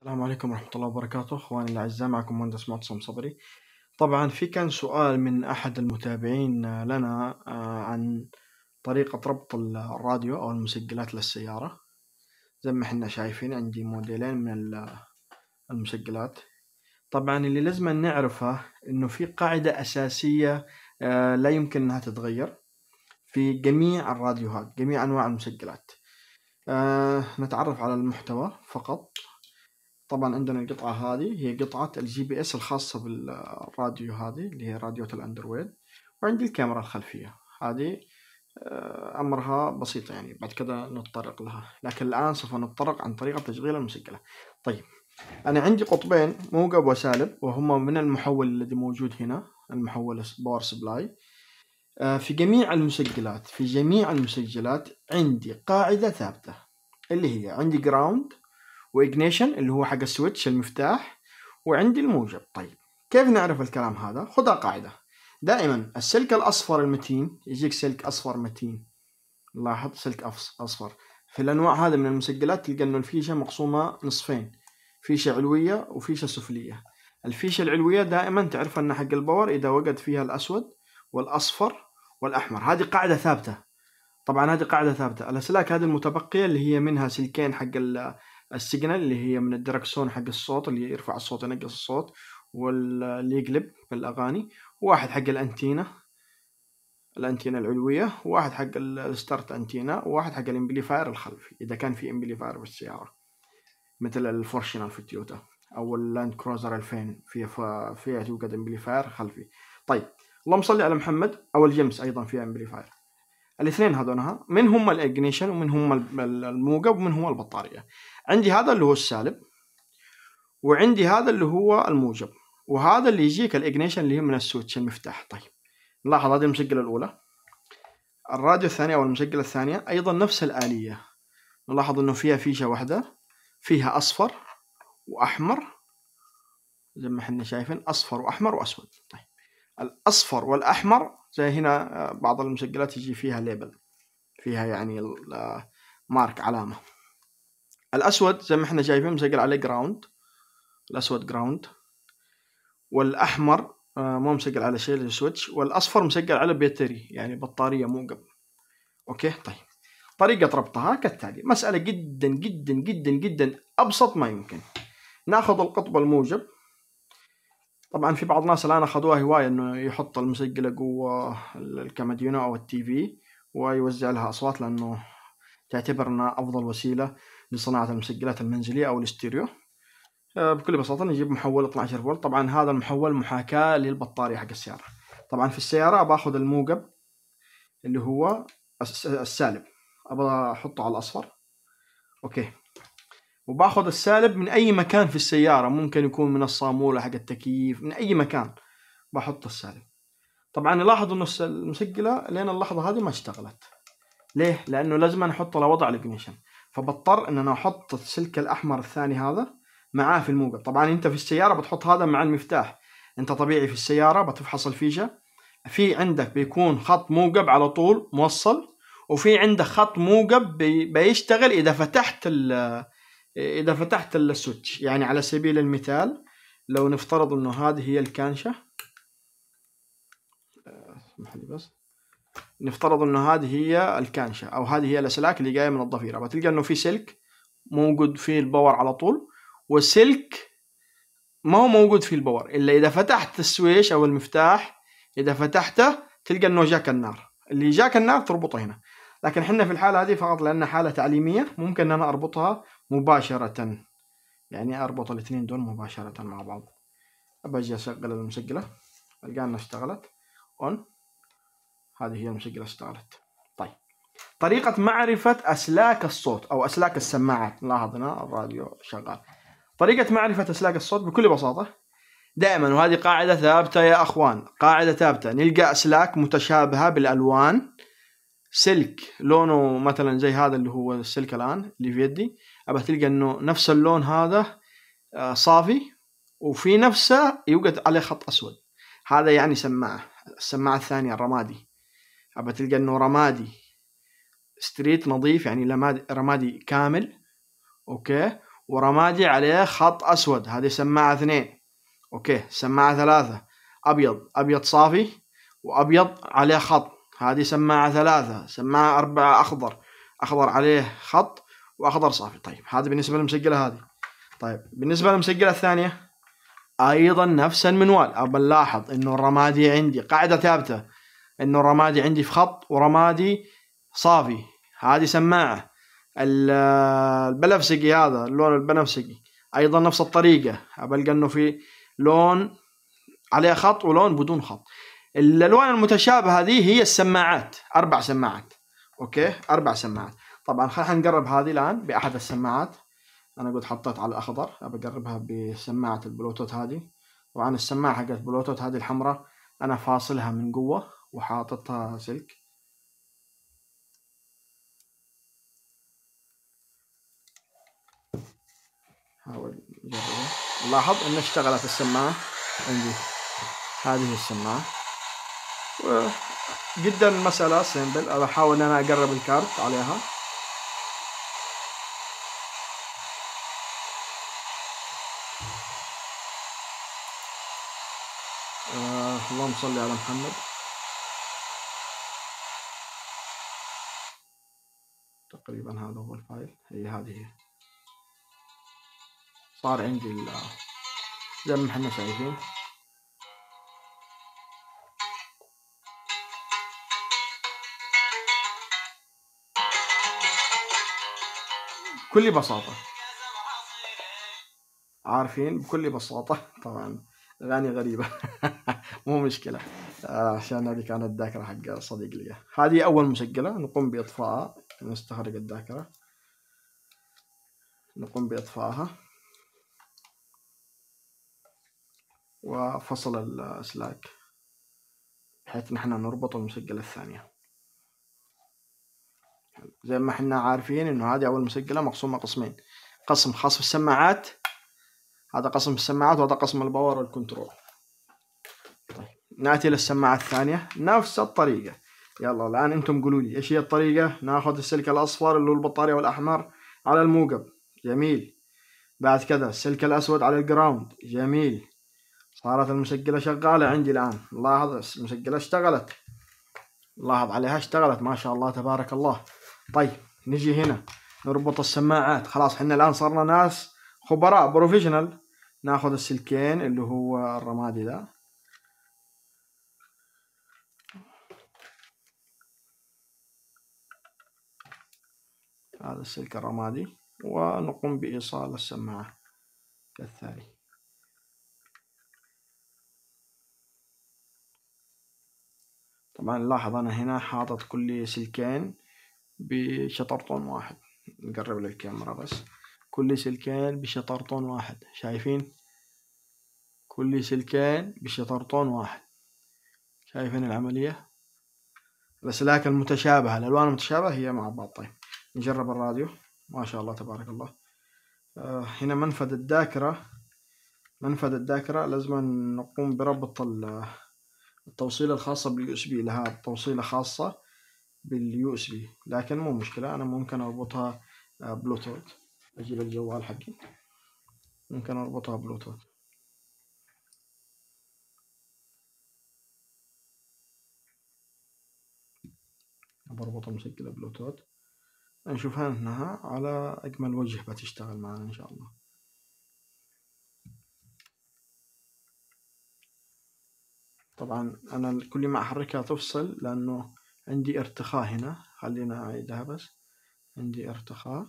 السلام عليكم ورحمة الله وبركاته، اخواني الاعزاء، معكم مهندس معتصم صبري. طبعا كان سؤال من احد المتابعين لنا عن طريقة ربط الراديو او المسجلات للسيارة. زي ما احنا شايفين عندي موديلين من المسجلات. طبعا اللي لازم نعرفه انه في قاعدة اساسية لا يمكن انها تتغير في جميع الراديوهات، جميع انواع المسجلات. نتعرف على المحتوى فقط. طبعا عندنا القطعة هذه هي قطعة الجي بي اس الخاصة بالراديو، هذه اللي هي راديوة الاندرويد. وعندي الكاميرا الخلفية هذه أمرها بسيطة، يعني بعد كذا نتطرق لها، لكن الآن سوف نتطرق عن طريقة تشغيل المسجلة. طيب، أنا عندي قطبين موجب وسالب، وهما من المحول الذي موجود هنا، المحول باور سبلاي. في جميع المسجلات عندي قاعدة ثابتة اللي هي عندي جراوند واجنيشن اللي هو حق السويتش المفتاح، وعندي الموجب. طيب، كيف نعرف الكلام هذا؟ خذها قاعدة. دائما السلك الأصفر المتين، يجيك سلك أصفر متين، لاحظ سلك أصفر. في الأنواع هذا من المسجلات تلقى إنه الفيشة مقسومة نصفين، فيشة علوية وفيشة سفلية. الفيشة العلوية دائما تعرف أن حق الباور إذا وجد فيها الأسود والأصفر والأحمر. هذه قاعدة ثابتة. طبعا هذه قاعدة ثابتة. الأسلاك هذه المتبقية اللي هي منها سلكين حق السيجنال، اللي هي من الدركسون حق الصوت اللي يرفع الصوت ينقص الصوت واللي يقلب بالأغاني، وواحد حق الأنتينا العلوية، وواحد حق الستارت أنتينا، وواحد حق الامبليفاير الخلفي إذا كان في امبليفاير في السيارة، مثل الفورشنال في التويوتا أو اللاند كروزر 2000 فيها توجد امبليفاير خلفي. طيب، اللهم صل على محمد. أو الجيمس أيضا فيها امبليفاير. الاثنين هذونها من هم الاجنيشن ومن هم الموجب ومن هم البطارية. عندي هذا اللي هو السالب، وعندي هذا اللي هو الموجب، وهذا اللي يجيك الاجنيشن اللي هي من السويتش المفتاح. طيب، نلاحظ هذه المسجلة الأولى، الراديو الثانية أو المسجلة الثانية أيضا نفس الآلية. نلاحظ إنه فيها فيشة واحدة، فيها أصفر وأحمر زي ما احنا شايفين، أصفر وأحمر وأسود. طيب، الأصفر والأحمر زي هنا بعض المسجلات يجي فيها ليبل، فيها يعني مارك، علامة. الأسود زي ما احنا شايفين مسجل عليه جراوند، الأسود جراوند، والأحمر مو مسجل على شيء السويتش، والأصفر مسجل على بيتري يعني بطارية موجب. أوكي. طيب، طريقة ربطها كالتالي، مسألة جدا جدا جدا جدا أبسط ما يمكن. ناخذ القطب الموجب. طبعا في بعض الناس الآن أخذوها هواية إنه يحط المسجلة جوا الكاميرا أو التي في ويوزع لها أصوات، لأنه تعتبر أنها أفضل وسيلة لصناعة المسجلات المنزلية أو الاستيريو. بكل بساطة نجيب محول 12 فولت. طبعا هذا المحول محاكاة للبطارية حق السيارة. طبعا في السيارة باخذ الموجب اللي هو السالب، أبغى أحطه على الأصفر. أوكي. وباخذ السالب من أي مكان في السيارة، ممكن يكون من الصامولة حق التكييف، من أي مكان بحط السالب. طبعا نلاحظ إنه المسجلة لين اللحظة هذه ما اشتغلت. ليه؟ لأنه لازم نحط له وضع الإجنيشن، فبضطر إن أنا أحط السلك الأحمر الثاني هذا معاه في الموجب. طبعا أنت في السيارة بتحط هذا مع المفتاح. أنت طبيعي في السيارة بتفحص الفيشة، في عندك بيكون خط موجب على طول موصل، وفي عندك خط موجب بيشتغل إذا فتحت السويتش. يعني على سبيل المثال لو نفترض إنه هذه هي الكانشة، اسمح لي بس، نفترض انه هذه هي الكانشة او هذه هي الاسلاك اللي جايه من الضفيره، بتلقى انه في سلك موجود فيه الباور على طول، والسلك ما هو موجود فيه الباور الا اذا فتحت السويش او المفتاح. اذا فتحته تلقى انه جاك النار، اللي جاك النار تربطه هنا. لكن احنا في الحاله هذه فقط لانها حاله تعليميه ممكن ان انا اربطها مباشره، يعني اربط الاثنين دول مباشره مع بعض. ابى اشغل المسجله، القى انها اشتغلت اون. هذه هي المسجله اشتغلت. طيب، طريقة معرفة أسلاك الصوت أو أسلاك السماعات. نلاحظ هنا الراديو شغال. طريقة معرفة أسلاك الصوت بكل بساطة دائما، وهذه قاعدة ثابتة يا أخوان، قاعدة ثابتة، نلقى أسلاك متشابهة بالألوان. سلك لونه مثلا زي هذا اللي هو السلك الآن اللي في يدي، أبى تلقى إنه نفس اللون هذا صافي، وفي نفسه يوجد عليه خط أسود، هذا يعني سماعة. السماعة الثانية الرمادي، أبى تلقى إنه رمادي ستريت نظيف، يعني رمادي كامل. اوكي. ورمادي عليه خط أسود، هذه سماعة 2. أوكي. سماعة 3 أبيض صافي وأبيض عليه خط، هذه سماعة 3. سماعة 4 أخضر عليه خط وأخضر صافي. طيب هذا بالنسبة للمسجلة هذه. طيب بالنسبة للمسجلة الثانية أيضا نفس المنوال. أبى نلاحظ إنه الرمادي عندي قاعدة ثابتة، إنه الرمادي عندي في خط ورمادي صافي، هذه سماعة. البنفسجي هذا اللون البنفسجي أيضا نفس الطريقة، أبى ألقى إنه في لون عليه خط ولون بدون خط. الألوان المتشابهة هذه هي السماعات، 4 سماعات. أوكي 4 سماعات. طبعا خلينا نقرب هذه الآن بأحد السماعات. أنا قد حطيت على الأخضر، أبى أقربها بسماعة البلوتوث هذه. طبعا السماعة حقت البلوتوث هذه الحمراء أنا فاصلها من جوا وحاططها سلك. حاول نجربها. لاحظ إن اشتغلت السماعة عندي، هذه السماعة. جدا المسألة سيمبل. أنا بحاول أن أنا أقرب الكارت عليها. اللهم صل على محمد. تقريبا هذا هو الفايل، هي هذه صار عندي زي ما احنا شايفين. بكل بساطة، عارفين بكل بساطة. طبعا أغاني غريبة مو مشكلة. عشان هذه كانت الذاكرة حق صديق لي. هذه أول مسجلة نقوم بإطفائها، نستخرج الذاكرة نقوم بإطفائها وفصل الأسلاك بحيث نحن نربط المسجلة الثانية. زي ما احنا عارفين إنه هذه أول مسجلة مقسومة قسمين، قسم خاص بالسماعات، هذا قسم السماعات وهذا قسم الباور والكنترول. طيب نأتي للسماعة الثانية نفس الطريقة. يلا الآن أنتم قولوا لي إيش هي الطريقة. ناخذ السلك الأصفر اللي هو البطارية والأحمر على الموجب، جميل. بعد كذا السلك الأسود على الجراوند، جميل. صارت المسجلة شغالة عندي الآن. لاحظ المسجلة اشتغلت، لاحظ عليها اشتغلت ما شاء الله تبارك الله. طيب نجي هنا نربط السماعات. خلاص احنا الآن صرنا ناس خبراء بروفيشنال. ناخذ السلكين اللي هو الرمادي ده، هذا السلك الرمادي، ونقوم بإيصال السماعة كالتالي. طبعا لاحظ أنا هنا حاطط كل سلكين بشطرطون واحد. نقرب للكاميرا بس. كل سلكين بشطرطون واحد، شايفين؟ كل سلكين بشطرطون واحد. شايفين العملية؟ الأسلاك المتشابهة، الألوان المتشابهة هي مع بعض. طيب نجرب الراديو. ما شاء الله تبارك الله. هنا منفذ الذاكرة. منفذ الذاكرة لازم نقوم بربط التوصيلة الخاصة باليو اس بي لها توصيلة خاصة باليو اس بي، لكن مو مشكلة، أنا ممكن أربطها بلوتوث. أجيب الجوال حقي ممكن أربطها بلوتوث. بربط المسجلة بلوتوث، نشوفها انها على أجمل وجه بتشتغل معنا إن شاء الله. طبعا أنا كل ما أحركها تفصل لأنه عندي ارتخاء هنا. خلينا أعيدها بس. عندي ارتخاء،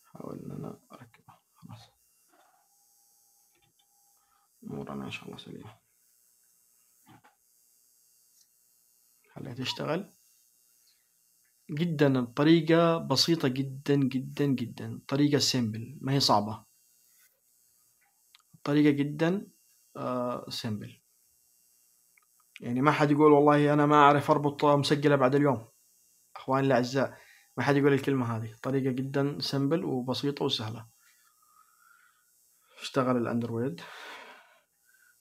حاول أن أنا أركبها. خلاص أمورنا إن شاء الله سليمة. خليها تشتغل. جدا الطريقة بسيطة جدا جدا جدا، طريقة سيمبل ما هي صعبة، طريقة جدا سيمبل. يعني ما حد يقول والله أنا ما أعرف أربط مسجلة بعد اليوم. أخواني الأعزاء ما حد يقول الكلمة هذه، طريقة جدا سيمبل وبسيطة وسهلة. اشتغل الأندرويد،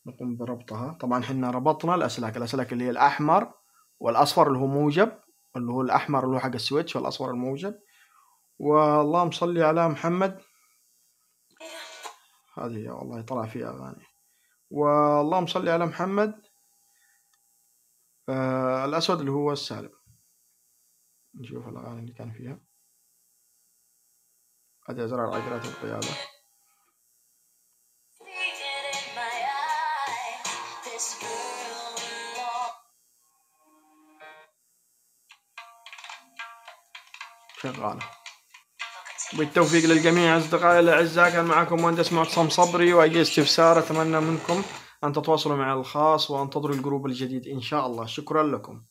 نقوم بربطها. طبعا حنا ربطنا الأسلاك اللي هي الأحمر والأصفر اللي هو موجب، الأحمر اللي هو حق السويتش والأصفر الموجب. واللهم صل على محمد. هذه والله طلع فيها أغاني. واللهم صل على محمد. الأسود اللي هو السالم. نشوف الأغاني اللي كان فيها. هذه أزرار عقلات القيادة. شغالة. بالتوفيق للجميع أصدقائي الأعزاء. كان معكم مهندس معتصم صبري، وأي استفسار أتمنى منكم أن تتواصلوا معي الخاص، وأنتظروا الجروب الجديد إن شاء الله. شكرا لكم.